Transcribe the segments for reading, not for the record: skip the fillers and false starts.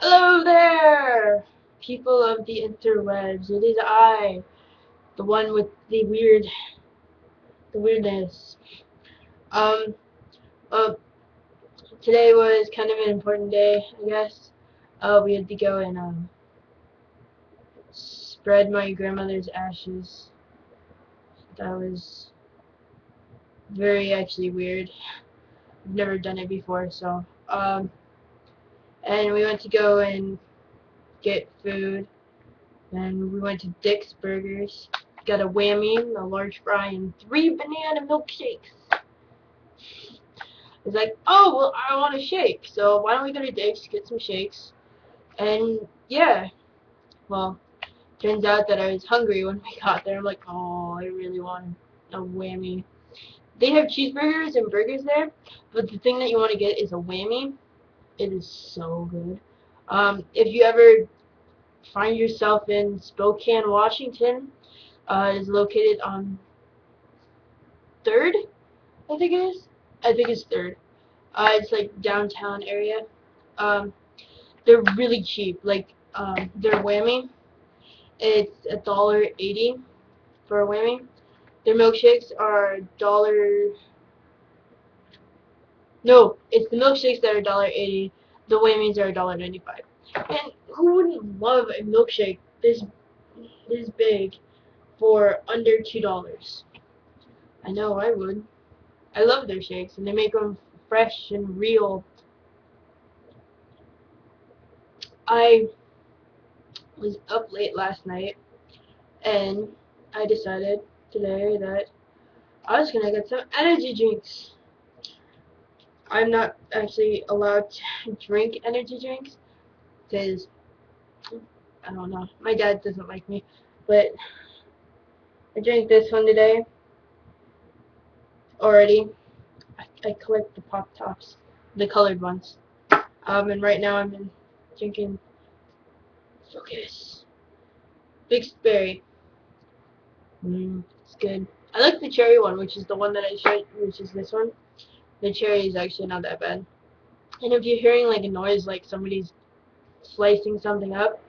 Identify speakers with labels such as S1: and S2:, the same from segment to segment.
S1: Hello there, people of the interwebs. It is I, the one with the weirdness. Um, uh, Today was kind of an important day, I guess. We had to go and spread my grandmother's ashes. That was very actually weird. I've never done it before, so and we went to go and get food. And we went to Dick's Burgers. Got a whammy, a large fry, and 3 banana milkshakes. It's like, oh, well, I want a shake, so why don't we go to Dick's, get some shakes? And yeah, well, turns out that I was hungry when we got there. I'm like, oh, I really want a whammy. They have cheeseburgers and burgers there, but the thing that you want to get is a whammy. It is so good. If you ever find yourself in Spokane, Washington, it is located on 3rd, I think it is. I think it's 3rd. It's like downtown area. Um, they're really cheap. Like their whammy, it's $1.80 for a whammy. Their milkshakes are dollar. No, it's the milkshakes that are $1.80. The whammies are $1.95. And who wouldn't love a milkshake this big for under $2? I know I would. I love their shakes, and they make them fresh and real. I was up late last night, and I decided today that I was gonna get some energy drinks. I'm not actually allowed to drink energy drinks because I don't know. My dad doesn't like me, but I drank this one today already. I collect the pop tops, the colored ones. And right now drinking Focus Big Berry. It's good. I like the cherry one, which is the one that I showed, which is this one. The cherry is actually not that bad. And if you're hearing like a noise, like somebody's slicing something up,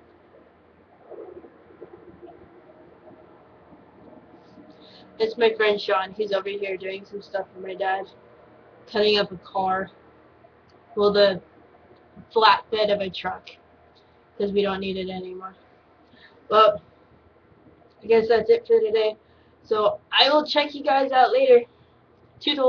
S1: it's my friend Sean. He's over here doing some stuff for my dad, cutting up a car. Well, the flatbed of a truck, because we don't need it anymore. Well, I guess that's it for today. So I will check you guys out later. Toodles.